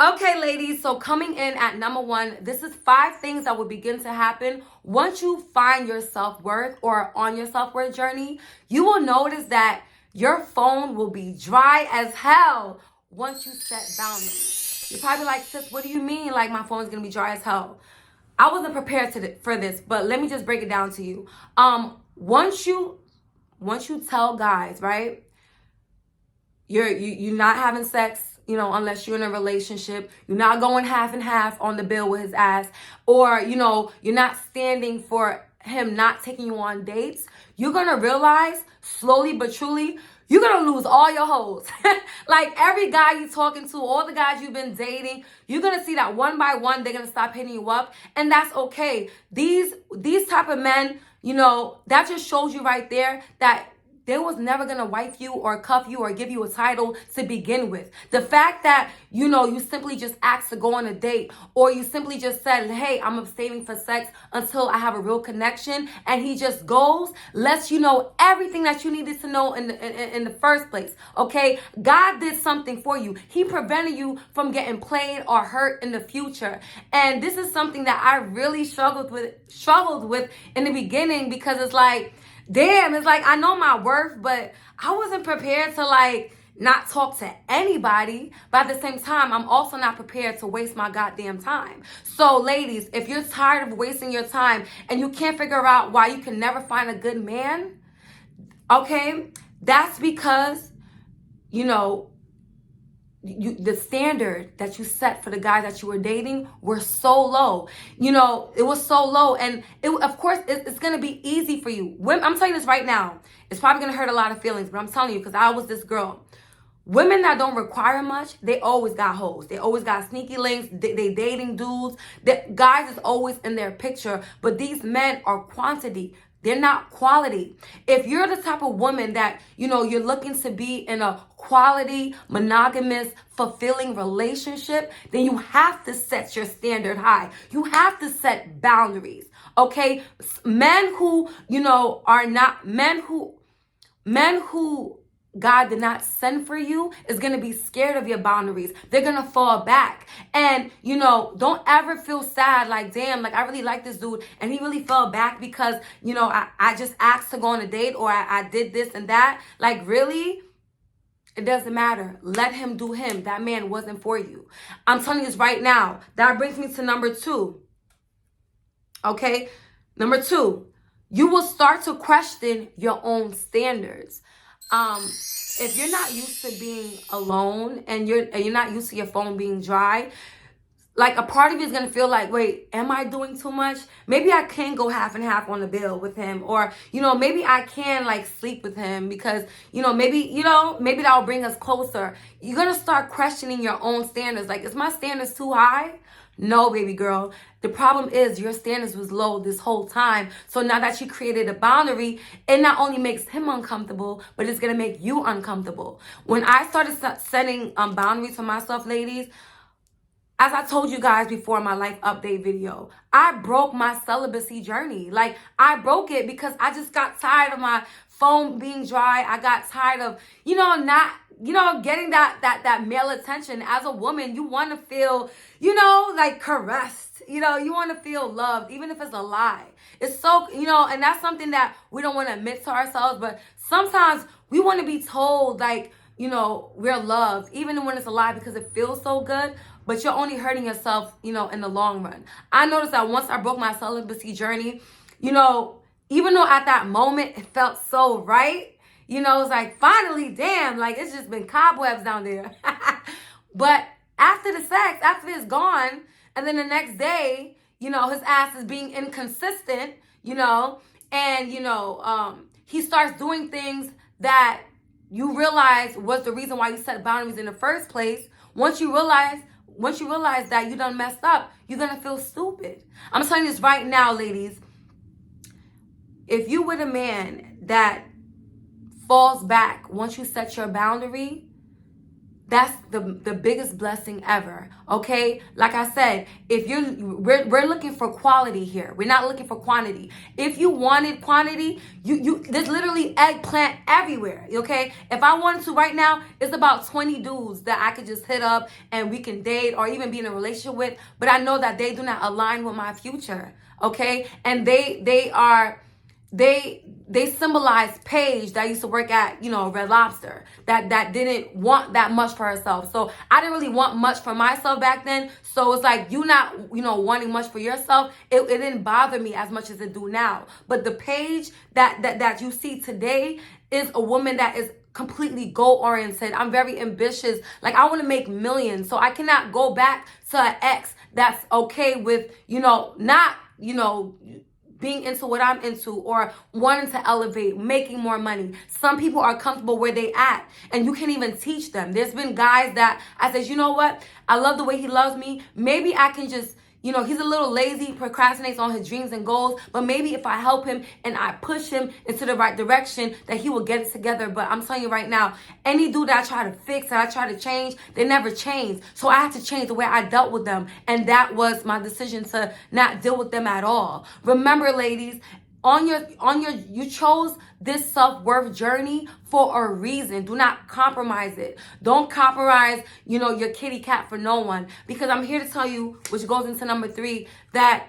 Okay, ladies, so coming in at number one, this is 5 things that will begin to happen once you find your self-worth or on your self-worth journey. You will notice that your phone will be dry as hell once you set boundaries. You're probably like, sis, what do you mean like my phone's gonna be dry as hell? I wasn't prepared for this, but let me just break it down to you. Once you tell guys, right? You're not having sex, unless you're in a relationship. You're not going half and half on the bill with his ass, or you're not standing for him not taking you on dates. You're gonna realize slowly but truly you're gonna lose all your hoes. Like every guy you're talking to, all the guys you've been dating, you're gonna see that one by one they're gonna stop hitting you up, and that's okay. These type of men, that just shows you right there that they was never gonna wife you or cuff you or give you a title to begin with. The fact that, you simply just asked to go on a date, or you simply just said, hey, I'm abstaining for sex until I have a real connection, and he just goes, lets you know everything that you needed to know in the first place, okay? God did something for you. He prevented you from getting played or hurt in the future. And this is something that I really struggled with in the beginning, because it's like, damn, it's like I know my worth, but I wasn't prepared to like not talk to anybody. But at the same time, I'm also not prepared to waste my goddamn time. So ladies, if you're tired of wasting your time and you can't figure out why you can never find a good man, okay, that's because, the standard that you set for the guys that you were dating were so low. It was so low, and of course it's gonna be easy for you. I'm telling you this right now. It's probably gonna hurt a lot of feelings, but I'm telling you because I was this girl. Women that don't require much, they always got hoes. They always got sneaky links. They dating dudes. The guys is always in their picture, but these men are quantity. They're not quality. If you're the type of woman that, you're looking to be in a quality, monogamous, fulfilling relationship, then you have to set your standard high. You have to set boundaries, okay? Men who, are not, men who God did not send for you is going to be scared of your boundaries. They're going to fall back. And, don't ever feel sad like, damn, like I really like this dude and he really fell back because, I just asked to go on a date, or I did this and that. Like, really? It doesn't matter. Let him do him. That man wasn't for you. I'm telling you this right now. That brings me to number 2. Okay? Number 2, you will start to question your own standards. If you're not used to being alone and you're not used to your phone being dry, like a part of you is going to feel like, wait, am I doing too much? Maybe I can go half and half on the bill with him, or, maybe I can like sleep with him because, maybe that will bring us closer. You're going to start questioning your own standards. Like, is my standards too high? No, baby girl. The problem is your standards was low this whole time. So now that you created a boundary, it not only makes him uncomfortable, but it's going to make you uncomfortable. When I started setting boundaries for myself, ladies, as I told you guys before in my life update video, I broke my celibacy journey. Like, I broke it because I just got tired of my phone being dry. I got tired of, not getting that male attention. As a woman, you want to feel, like caressed. You want to feel loved, even if it's a lie. It's so, and that's something that we don't want to admit to ourselves. But sometimes we want to be told, like, we're loved, even when it's a lie, because it feels so good. But you're only hurting yourself, in the long run. I noticed that once I broke my celibacy journey, even though at that moment it felt so right, it's like, finally, damn, like it's just been cobwebs down there. But after the sex, after it's gone, and then the next day, his ass is being inconsistent, and, he starts doing things that you realize was the reason why you set boundaries in the first place. Once you realize that you done messed up, you're going to feel stupid. I'm telling you this right now, ladies. If you with a man that falls back once you set your boundary, That's the biggest blessing ever. Okay, like I said, if we're looking for quality here, we're not looking for quantity. If you wanted quantity, you there's literally eggplant everywhere. Okay, if I wanted to right now, it's about 20 dudes that I could just hit up and we can date or even be in a relationship with, but I know that they do not align with my future. Okay, and they symbolize PAIGE that used to work at, Red Lobster, that didn't want that much for herself. So I didn't really want much for myself back then. So it's like you not, wanting much for yourself. It didn't bother me as much as it do now. But the PAIGE that you see today is a woman that is completely goal oriented. I'm very ambitious. Like, I want to make millions. So I cannot go back to an ex that's okay with, not, being into what I'm into or wanting to elevate, making more money. Some people are comfortable where they at and you can't even teach them. There's been guys that I said, you know what? I love the way he loves me. Maybe I can just, he's a little lazy, procrastinates on his dreams and goals, but maybe if I help him and I push him into the right direction, that he will get it together. But I'm telling you right now, any dude that I try to fix, that I try to change, they never change. So I had to change the way I dealt with them. And that was my decision to not deal with them at all. Remember, ladies, you chose this self-worth journey for a reason. Do not compromise it. Don't compromise, your kitty cat for no one. Because I'm here to tell you, which goes into number 3, that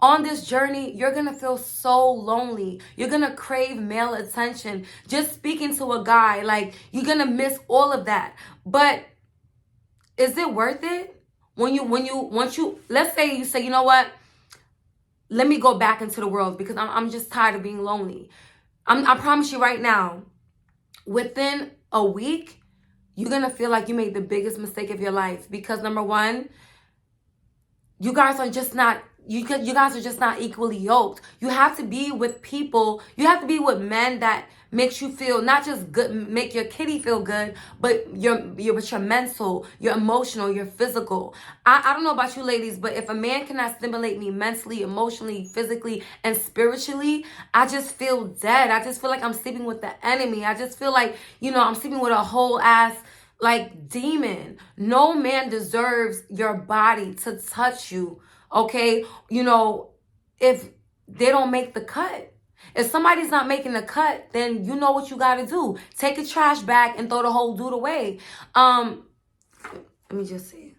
on this journey, you're going to feel so lonely. You're going to crave male attention. Just speaking to a guy, like, you're going to miss all of that. But is it worth it? Let's say you say, you know what? Let me go back into the world because I'm just tired of being lonely. I promise you right now, within a week, you're going to feel like you made the biggest mistake of your life. Because number one, you guys are just not equally yoked. You have to be with people. You have to be with men that makes you feel not just good, make your kitty feel good, but your mental, your emotional, your physical. I don't know about you ladies, but if a man cannot stimulate me mentally, emotionally, physically, and spiritually, I just feel dead. I just feel like I'm sleeping with the enemy. I just feel like, I'm sleeping with a whole ass like demon. No man deserves your body to touch you. Okay, if they don't make the cut. If somebody's not making the cut, then you know what you got to do. Take a trash bag and throw the whole dude away. Let me just see.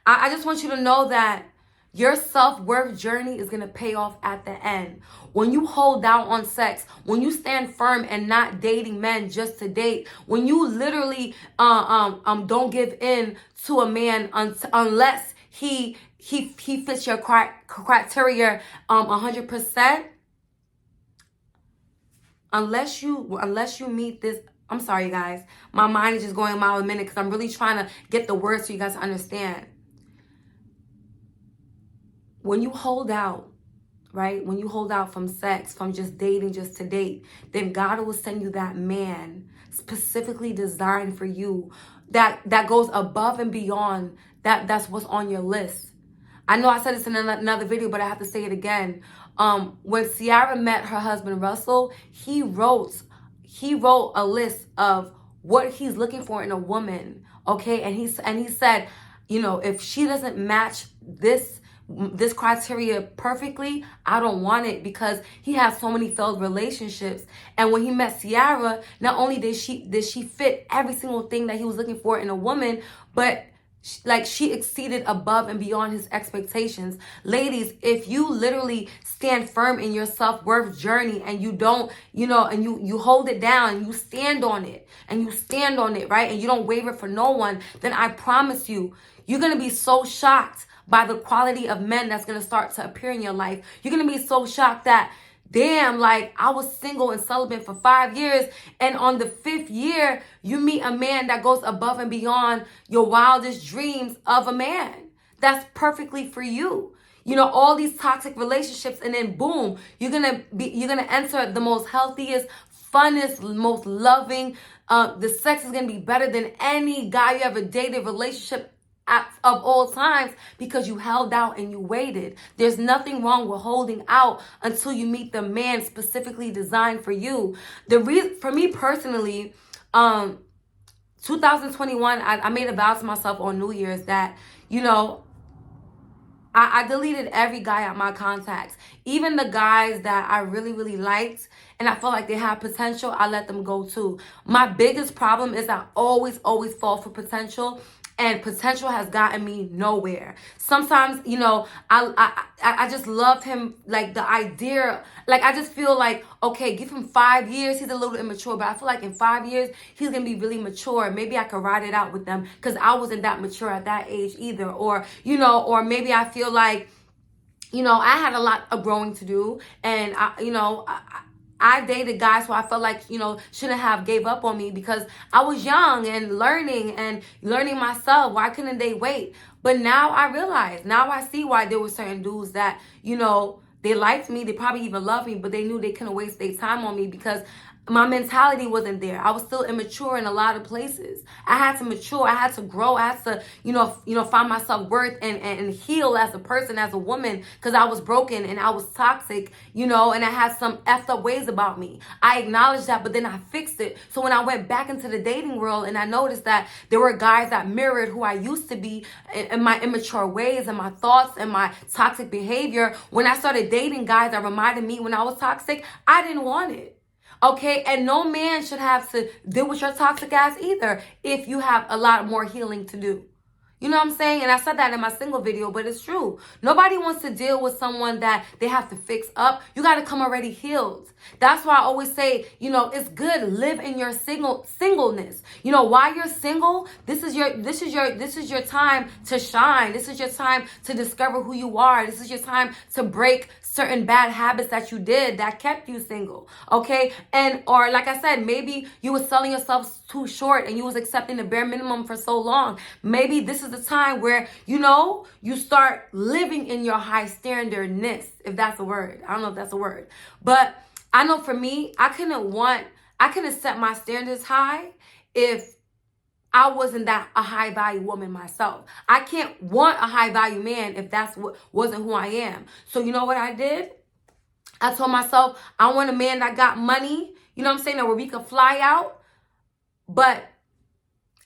I just want you to know that your self-worth journey is going to pay off at the end. When you hold down on sex, when you stand firm and not dating men just to date, when you literally don't give in to a man unless he fits your criteria 100%. Unless you meet this, I'm sorry guys, my mind is just going a mile a minute because I'm really trying to get the words so you guys understand. When you hold out, right? When you hold out from sex, from just dating just to date, then God will send you that man specifically designed for you that goes above and beyond that's what's on your list. I know I said this in another video, but I have to say it again. When Ciara met her husband Russell, he wrote a list of what he's looking for in a woman. Okay, and he said, if she doesn't match this criteria perfectly, I don't want it, because he has so many failed relationships. And when he met Ciara, not only did she fit every single thing that he was looking for in a woman, but she exceeded above and beyond his expectations. Ladies, if you literally stand firm in your self-worth journey and you don't, and you hold it down, and you stand on it, right? And you don't waver for no one, then I promise you, you're going to be so shocked by the quality of men that's going to start to appear in your life. You're going to be so shocked that, damn, like, I was single and celibate for 5 years, and on the 5th year, you meet a man that goes above and beyond your wildest dreams of a man. That's perfectly for you. All these toxic relationships, and then boom, you're gonna enter the most healthiest, funnest, most loving. The sex is gonna be better than any guy you ever dated, relationship of all times, because you held out and you waited. There's nothing wrong with holding out until you meet the man specifically designed for you. The reason, for me personally, 2021, I made a vow to myself on New Year's that, you know, I deleted every guy out my contacts. Even the guys that I really, really liked and I felt like they had potential, I let them go too. My biggest problem is I always fall for potential. And potential has gotten me nowhere. Sometimes, you know, I just love him, like the idea. Like I just feel like, okay, give him 5 years. He's a little immature, but I feel like in 5 years he's gonna be really mature. Maybe I could ride it out with them because I wasn't that mature at that age either. Or you know, or maybe I feel like, you know, I had a lot of growing to do, and I dated guys who I felt like, you know, shouldn't have gave up on me because I was young and learning myself. Why couldn't they wait? But now I realize, now I see why there were certain dudes that, you know, they liked me, they probably even loved me, but they knew they couldn't waste their time on me because my mentality wasn't there. I was still immature in a lot of places. I had to mature. I had to grow. I had to, you know, find my self-worth and heal as a person, as a woman, because I was broken and I was toxic, you know, and I had some effed up ways about me. I acknowledged that, but then I fixed it. So when I went back into the dating world and I noticed that there were guys that mirrored who I used to be in my immature ways and my thoughts and my toxic behavior, when I started dating guys that reminded me when I was toxic, I didn't want it. Okay, and no man should have to deal with your toxic ass either if you have a lot more healing to do. You know what I'm saying? And I said that in my single video, but it's true. Nobody wants to deal with someone that they have to fix up. You got to come already healed. That's why I always say, you know, it's good, live in your singleness. You know, while you're single, this is your time to shine. This is your time to discover who you are. This is your time to break certain bad habits that you did that kept you single. Okay? And or like I said, maybe you were selling yourself too short and you was accepting the bare minimum for so long. Maybe this is the time where, you know, you start living in your high standardness, if that's a word. I don't know if that's a word. But I know for me, I couldn't set my standards high if I wasn't that a high value woman myself. I can't want a high value man if that's what wasn't who I am. So you know what I did? I told myself, I want a man that got money, you know what I'm saying, where we could fly out. But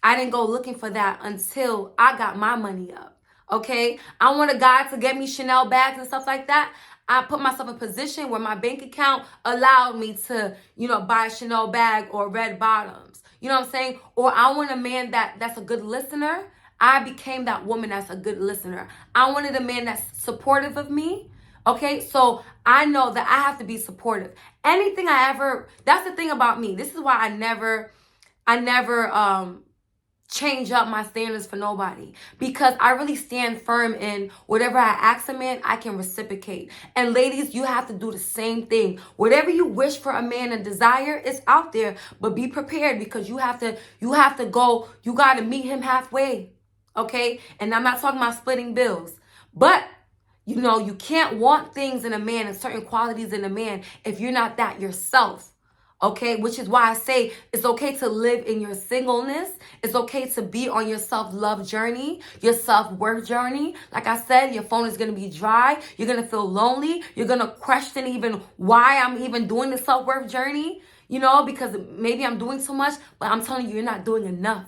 I didn't go looking for that until I got my money up. Okay? I want a guy to get me Chanel bags and stuff like that. I put myself in a position where my bank account allowed me to, you know, buy a Chanel bag or red bottoms. You know what I'm saying? Or I want a man that's a good listener. I became that woman that's a good listener. I wanted a man that's supportive of me. Okay, so I know that I have to be supportive. Anything that's the thing about me. This is why I never change up my standards for nobody, because I really stand firm in whatever I ask a man, I can reciprocate. And ladies, you have to do the same thing. Whatever you wish for a man and desire is out there, but be prepared because you have to go, you got to meet him halfway. Okay? And I'm not talking about splitting bills, but you know, you can't want things in a man and certain qualities in a man if you're not that yourself. Okay, which is why I say it's okay to live in your singleness. It's okay to be on your self-love journey, your self-worth journey. Like I said, your phone is going to be dry. You're going to feel lonely. You're going to question even why I'm even doing the self-worth journey, you know, because maybe I'm doing so much, but I'm telling you, you're not doing enough.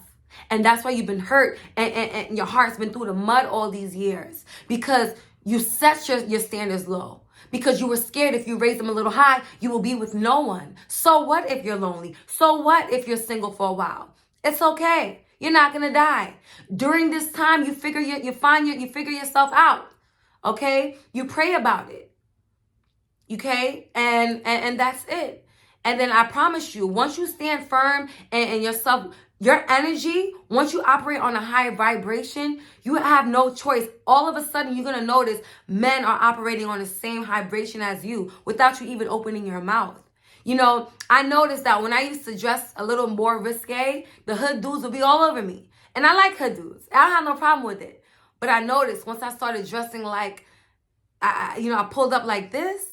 And that's why you've been hurt and your heart's been through the mud all these years because you set your standards low. Because you were scared if you raise them a little high, you will be with no one. So what if you're lonely? So what if you're single for a while? It's okay. You're not gonna die. During this time, you figure yourself out. Okay? You pray about it. Okay? And that's it. And then I promise you, once you stand firm and yourself, your energy, once you operate on a high vibration, you have no choice. All of a sudden, you're going to notice men are operating on the same vibration as you without you even opening your mouth. You know, I noticed that when I used to dress a little more risque, the hood dudes would be all over me. And I like hood dudes. I don't have no problem with it. But I noticed once I started dressing like, I pulled up like this,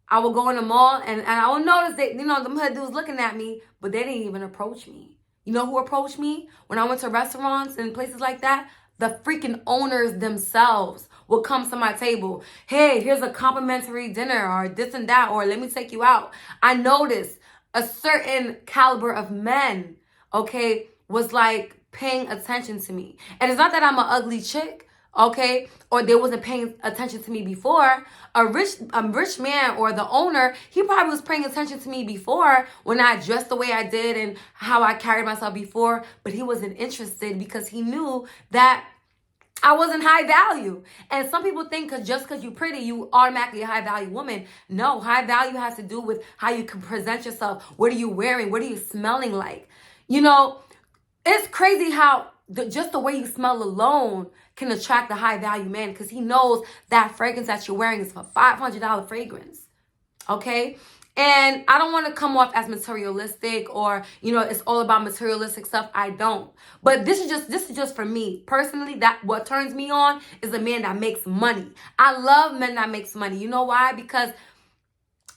I would go in the mall and I would notice that, them hood dudes looking at me, but they didn't even approach me. You know who approached me when I went to restaurants and places like that? The freaking owners themselves would come to my table. Hey, here's a complimentary dinner or this and that, or let me take you out. I noticed a certain caliber of men, okay, was like paying attention to me. And it's not that I'm an ugly chick, okay, or they wasn't paying attention to me before. A rich man or the owner, he probably was paying attention to me before when I dressed the way I did and how I carried myself before, but he wasn't interested because he knew that I wasn't high value. And some people think just because you're pretty, you automatically a high value woman. No, high value has to do with how you can present yourself. What are you wearing? What are you smelling like? You know, it's crazy how just the way you smell alone can attract a high value man, because he knows that fragrance that you're wearing is for $500 fragrance. Okay? And I don't want to come off as materialistic or, you know, it's all about materialistic stuff. I don't. But this is just for me. Personally, that what turns me on is a man that makes money. I love men that makes money. You know why? Because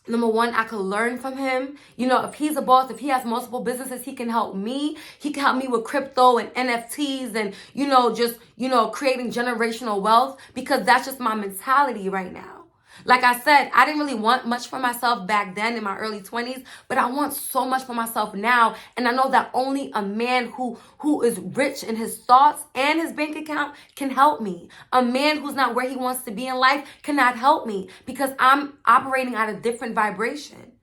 number one, I could learn from him. You know, if he's a boss, if he has multiple businesses, he can help me. He can help me with crypto and NFTs and, you know, just, you know, creating generational wealth, because that's just my mentality right now. Like I said, I didn't really want much for myself back then in my early 20s, but I want so much for myself now. And I know that only a man who is rich in his thoughts and his bank account can help me. A man who's not where he wants to be in life cannot help me, because I'm operating at a different vibration.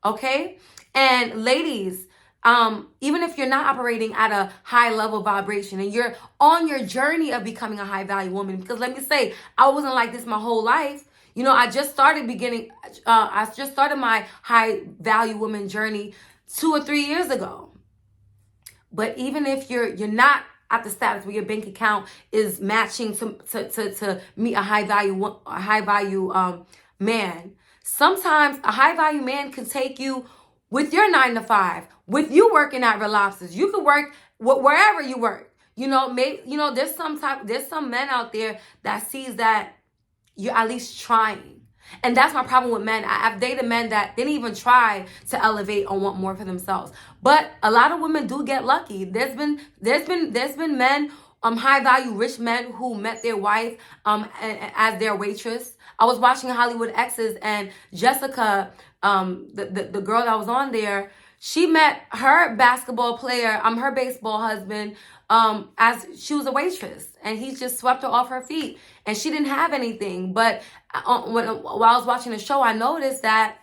Okay? And ladies, even if you're not operating at a high level vibration and you're on your journey of becoming a high value woman, because let me say, I wasn't like this my whole life. You know, I just started my high value woman journey 2 or 3 years ago. But even if you're not at the status where your bank account is matching to meet a high value man, sometimes a high value man can take you with your 9 to 5, with you working at Real Lobsters. You could work wherever you work. You know, there's some men out there that sees that you're at least trying. And that's my problem with men. I've dated men that didn't even try to elevate or want more for themselves. But a lot of women do get lucky. There's been men, high value rich men who met their wife as their waitress. I was watching Hollywood Exes, and Jessica, the girl that was on there, she met her basketball player, her baseball husband, as she was a waitress, and he just swept her off her feet, and she didn't have anything. But while I was watching the show, I noticed that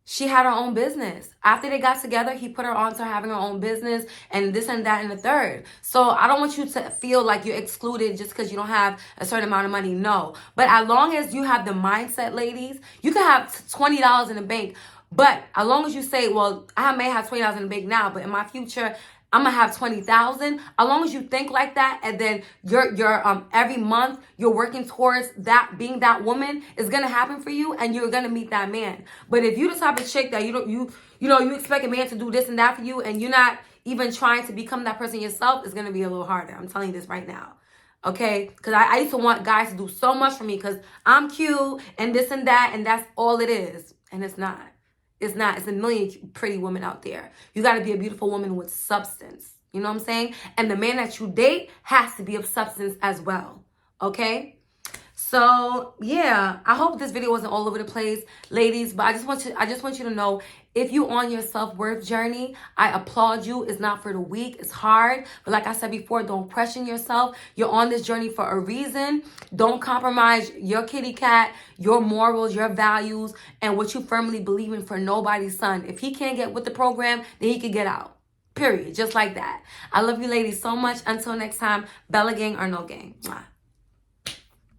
she had her own business. After they got together, he put her on to having her own business and this and that and the third. So I don't want you to feel like you're excluded just because you don't have a certain amount of money. No. But as long as you have the mindset, ladies, you can have $20 in the bank. But as long as you say, well, I may have $20 in the bank now, but in my future, I'm gonna have 20,000. As long as you think like that, and then you're every month you're working towards that, being that woman, is gonna happen for you, and you're gonna meet that man. But if you the type of chick that you expect a man to do this and that for you, and you're not even trying to become that person yourself, it's gonna be a little harder. I'm telling you this right now. Okay? Because I used to want guys to do so much for me because I'm cute and this and that, and that's all it is. And it's not. It's not. It's a million pretty women out there. You got to be a beautiful woman with substance. You know what I'm saying? And the man that you date has to be of substance as well. Okay? So, yeah. I hope this video wasn't all over the place, ladies. But I just want you to know, if you on your self-worth journey, I applaud you. It's not for the weak. It's hard. But like I said before, don't question yourself. You're on this journey for a reason. Don't compromise your kitty cat, your morals, your values, and what you firmly believe in for nobody's son. If he can't get with the program, then he can get out. Period. Just like that. I love you ladies so much. Until next time, Bella gang or no gang. Mwah.